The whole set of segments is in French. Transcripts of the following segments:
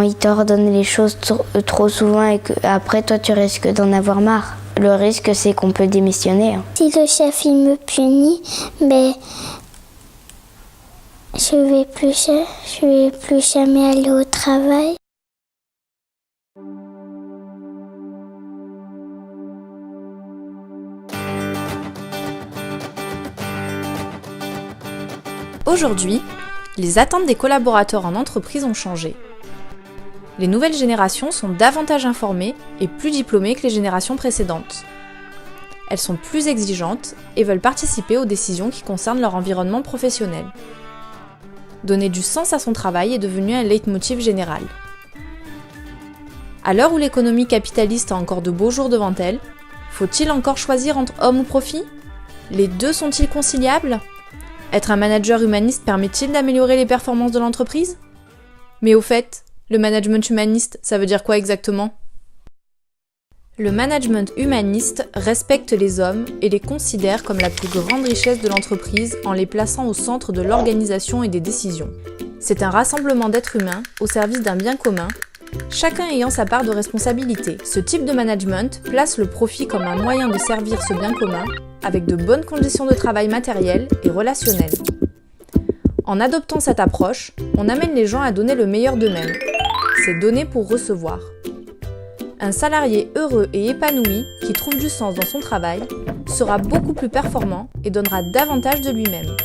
quand il t'ordonne les choses trop souvent et qu'après toi tu risques d'en avoir marre. Le risque c'est qu'on peut démissionner. Si le chef il me punit, mais je vais plus jamais aller au travail. Aujourd'hui, les attentes des collaborateurs en entreprise ont changé. Les nouvelles générations sont davantage informées et plus diplômées que les générations précédentes. Elles sont plus exigeantes et veulent participer aux décisions qui concernent leur environnement professionnel. Donner du sens à son travail est devenu un leitmotiv général. À l'heure où l'économie capitaliste a encore de beaux jours devant elle, faut-il encore choisir entre homme ou profit ? Les deux sont-ils conciliables ? Être un manager humaniste permet-il d'améliorer les performances de l'entreprise ? Mais au fait, le management humaniste, ça veut dire quoi exactement ? Le management humaniste respecte les hommes et les considère comme la plus grande richesse de l'entreprise en les plaçant au centre de l'organisation et des décisions. C'est un rassemblement d'êtres humains au service d'un bien commun, chacun ayant sa part de responsabilité. Ce type de management place le profit comme un moyen de servir ce bien commun avec de bonnes conditions de travail matérielles et relationnelles. En adoptant cette approche, on amène les gens à donner le meilleur d'eux-mêmes. C'est donner pour recevoir. Un salarié heureux et épanoui qui trouve du sens dans son travail sera beaucoup plus performant et donnera davantage de lui-même.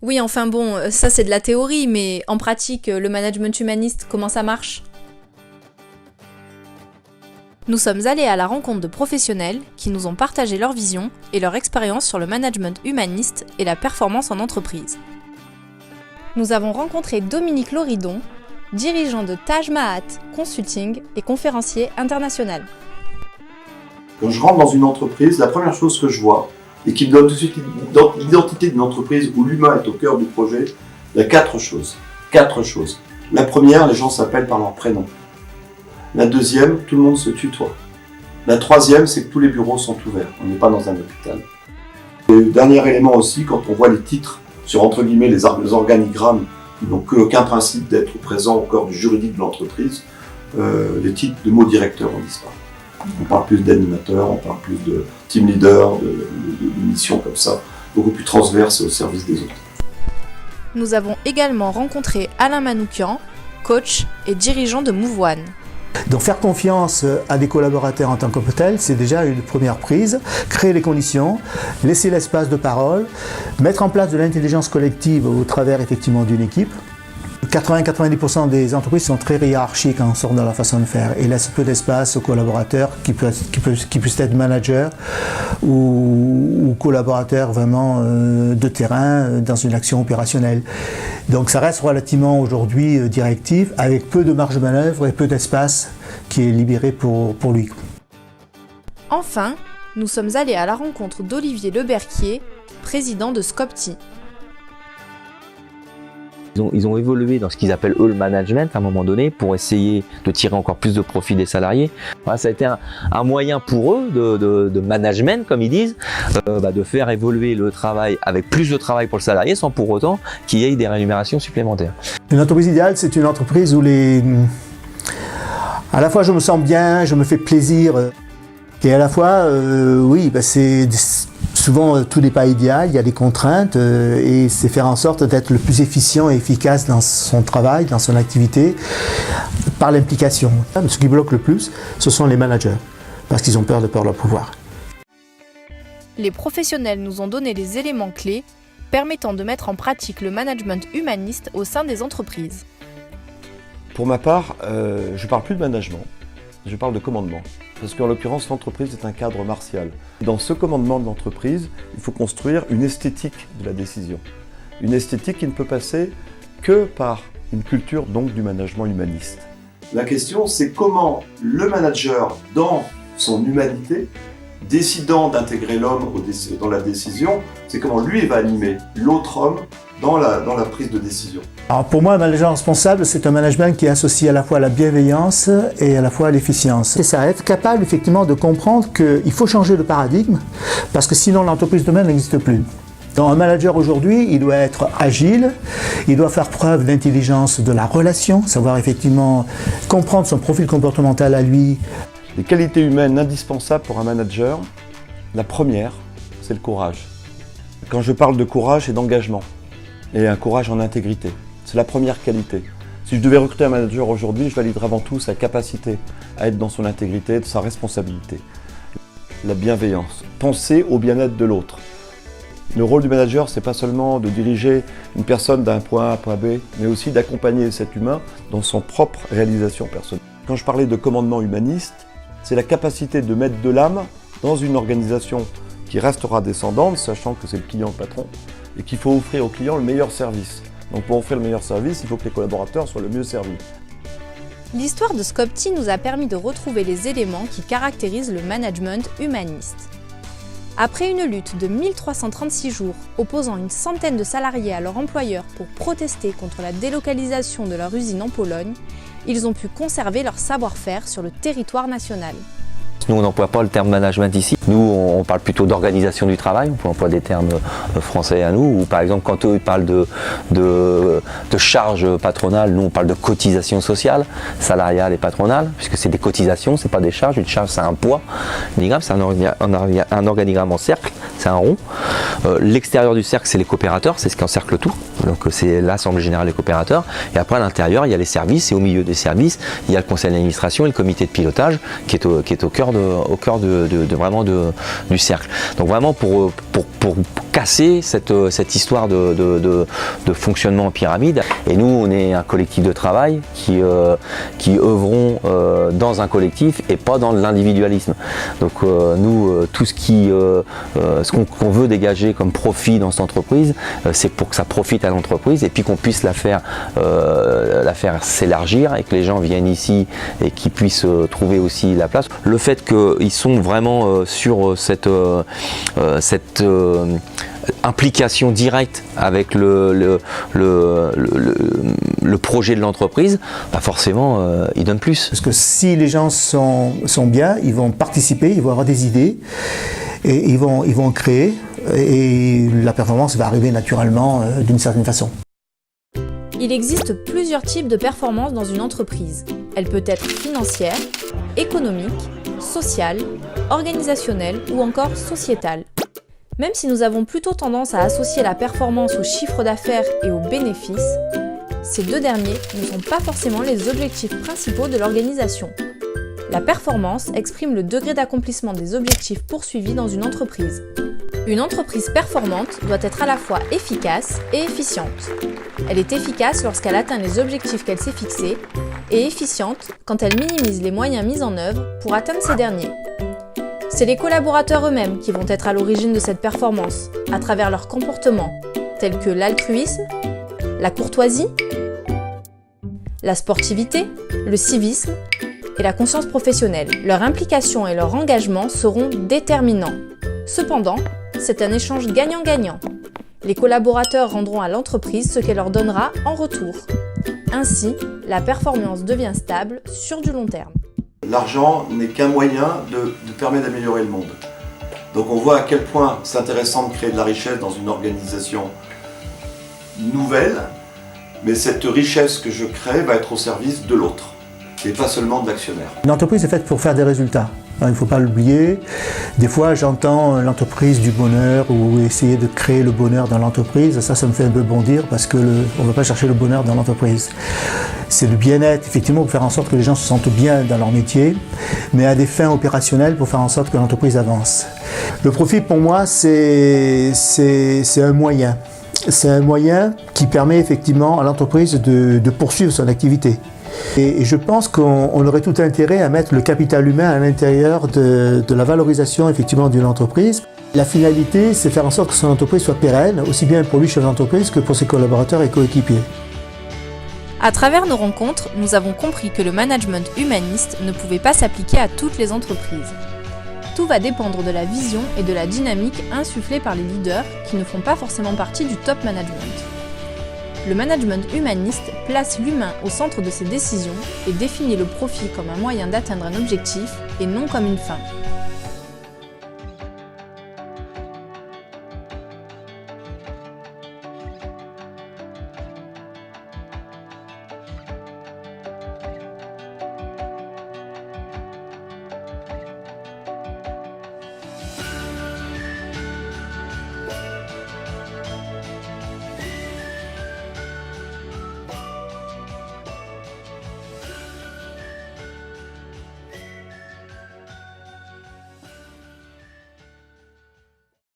Oui, enfin bon, ça c'est de la théorie, mais en pratique, le management humaniste, comment ça marche ? Nous sommes allés à la rencontre de professionnels qui nous ont partagé leur vision et leur expérience sur le management humaniste et la performance en entreprise. Nous avons rencontré Dominique Loridon, dirigeant de Taj Mahat Consulting et conférencier international. Quand je rentre dans une entreprise, la première chose que je vois, et qui me donne tout de suite l'identité d'une entreprise où l'humain est au cœur du projet, il y a quatre choses. La première, les gens s'appellent par leur prénom. La deuxième, tout le monde se tutoie. La troisième, c'est que tous les bureaux sont ouverts. On n'est pas dans un hôpital. Et le dernier élément aussi, quand on voit les titres sur, entre guillemets, les organigrammes qui n'ont qu'aucun principe d'être présents au corps du juridique de l'entreprise, les titres de mots directeurs ont disparu. On parle plus d'animateur, on parle plus de team leader, de missions comme ça, beaucoup plus transverses au service des autres. Nous avons également rencontré Alain Manoukian, coach et dirigeant de Move One. Donc faire confiance à des collaborateurs en tant que tel, c'est déjà une première prise. Créer les conditions, laisser l'espace de parole, mettre en place de l'intelligence collective au travers effectivement d'une équipe. 80-90% des entreprises sont très hiérarchiques en sorte dans la façon de faire et laissent peu d'espace aux collaborateurs qui puissent être managers ou collaborateurs vraiment de terrain dans une action opérationnelle. Donc ça reste relativement aujourd'hui directif avec peu de marge de manœuvre et peu d'espace qui est libéré pour lui. Enfin, nous sommes allés à la rencontre d'Olivier Leberquier, président de Scopti. Ils ont évolué dans ce qu'ils appellent eux le management à un moment donné pour essayer de tirer encore plus de profit des salariés. Voilà, ça a été un moyen pour eux de management, comme ils disent, de faire évoluer le travail avec plus de travail pour le salarié sans pour autant qu'il y ait des rémunérations supplémentaires. Une entreprise idéale, c'est une entreprise où à la fois je me sens bien, je me fais plaisir et à la fois, c'est souvent tout n'est pas idéal, il y a des contraintes et c'est faire en sorte d'être le plus efficient et efficace dans son travail, dans son activité, par l'implication. Ce qui bloque le plus, ce sont les managers, parce qu'ils ont peur de perdre leur pouvoir. Les professionnels nous ont donné les éléments clés permettant de mettre en pratique le management humaniste au sein des entreprises. Pour ma part, je ne parle plus de management, je parle de commandement. Parce qu'en l'occurrence, l'entreprise est un cadre martial. Dans ce commandement de l'entreprise, il faut construire une esthétique de la décision. Une esthétique qui ne peut passer que par une culture donc du management humaniste. La question, c'est comment le manager, dans son humanité, décidant d'intégrer l'homme dans la décision, c'est comment lui va animer l'autre homme dans la prise de décision. Alors pour moi, un manager responsable, c'est un management qui associe à la fois la bienveillance et à la fois l'efficience. C'est ça, être capable effectivement de comprendre qu'il faut changer de paradigme parce que sinon l'entreprise demain n'existe plus. Un manager aujourd'hui, il doit être agile, il doit faire preuve d'intelligence de la relation, savoir effectivement comprendre son profil comportemental à lui. Les qualités humaines indispensables pour un manager, la première, c'est le courage. Quand je parle de courage et d'engagement, et un courage en intégrité, c'est la première qualité. Si je devais recruter un manager aujourd'hui, je validerais avant tout sa capacité à être dans son intégrité, de sa responsabilité. La bienveillance, penser au bien-être de l'autre. Le rôle du manager, c'est pas seulement de diriger une personne d'un point A à un point B, mais aussi d'accompagner cet humain dans son propre réalisation personnelle. Quand je parlais de commandement humaniste, c'est la capacité de mettre de l'âme dans une organisation qui restera descendante, sachant que c'est le client le patron, et qu'il faut offrir au client le meilleur service. Donc pour offrir le meilleur service, il faut que les collaborateurs soient le mieux servis. L'histoire de Scopti nous a permis de retrouver les éléments qui caractérisent le management humaniste. Après une lutte de 1336 jours opposant une centaine de salariés à leur employeur pour protester contre la délocalisation de leur usine en Pologne, ils ont pu conserver leur savoir-faire sur le territoire national. Nous, on n'emploie pas le terme management ici. Nous, on parle plutôt d'organisation du travail. On peut employer des termes français à nous. Ou par exemple, quand eux parlent de charges patronales, nous, on parle de cotisation sociale, salariale et patronale, puisque c'est des cotisations, c'est pas des charges. Une charge, c'est un poids. C'est un organigramme en cercle, c'est un rond. L'extérieur du cercle, c'est les coopérateurs, c'est ce qui encercle tout. Donc, c'est l'Assemblée générale des coopérateurs. Et après, à l'intérieur, il y a les services. Et au milieu des services, il y a le conseil d'administration et le comité de pilotage qui est au cœur du cercle. Donc vraiment pour casser cette histoire de fonctionnement en pyramide. Et nous, on est un collectif de travail qui œuvrons dans un collectif et pas dans l'individualisme. Donc nous, tout ce qu'on veut dégager comme profit dans cette entreprise, c'est pour que ça profite à l'entreprise et puis qu'on puisse la faire s'élargir et que les gens viennent ici et qu'ils puissent trouver aussi la place. Le fait qu'ils sont vraiment sur cette implication directe avec le projet de l'entreprise, bah forcément ils donnent plus. Parce que si les gens sont bien, ils vont participer, ils vont avoir des idées et ils vont créer et la performance va arriver naturellement d'une certaine façon. Il existe plusieurs types de performance dans une entreprise. Elle peut être financière, économique, sociale, organisationnelle ou encore sociétale. Même si nous avons plutôt tendance à associer la performance au chiffre d'affaires et aux bénéfices, ces deux derniers ne sont pas forcément les objectifs principaux de l'organisation. La performance exprime le degré d'accomplissement des objectifs poursuivis dans une entreprise. Une entreprise performante doit être à la fois efficace et efficiente. Elle est efficace lorsqu'elle atteint les objectifs qu'elle s'est fixés et efficiente quand elle minimise les moyens mis en œuvre pour atteindre ces derniers. C'est les collaborateurs eux-mêmes qui vont être à l'origine de cette performance, à travers leurs comportements, tels que l'altruisme, la courtoisie, la sportivité, le civisme et la conscience professionnelle. Leur implication et leur engagement seront déterminants. Cependant, c'est un échange gagnant-gagnant. Les collaborateurs rendront à l'entreprise ce qu'elle leur donnera en retour. Ainsi, la performance devient stable sur du long terme. L'argent n'est qu'un moyen de permettre d'améliorer le monde. Donc on voit à quel point c'est intéressant de créer de la richesse dans une organisation nouvelle, mais cette richesse que je crée va être au service de l'autre, et pas seulement de l'actionnaire. Une entreprise est faite pour faire des résultats. Il ne faut pas l'oublier. Des fois, j'entends l'entreprise du bonheur ou essayer de créer le bonheur dans l'entreprise. Ça me fait un peu bondir parce qu'on ne va pas chercher le bonheur dans l'entreprise. C'est le bien-être, effectivement, pour faire en sorte que les gens se sentent bien dans leur métier, mais à des fins opérationnelles pour faire en sorte que l'entreprise avance. Le profit, pour moi, c'est un moyen. C'est un moyen qui permet effectivement à l'entreprise de poursuivre son activité. Et je pense qu'on aurait tout intérêt à mettre le capital humain à l'intérieur de la valorisation effectivement d'une entreprise. La finalité, c'est faire en sorte que son entreprise soit pérenne, aussi bien pour lui, chef d'entreprise, que pour ses collaborateurs et coéquipiers. À travers nos rencontres, nous avons compris que le management humaniste ne pouvait pas s'appliquer à toutes les entreprises. Tout va dépendre de la vision et de la dynamique insufflée par les leaders qui ne font pas forcément partie du top management. Le management humaniste place l'humain au centre de ses décisions et définit le profit comme un moyen d'atteindre un objectif et non comme une fin.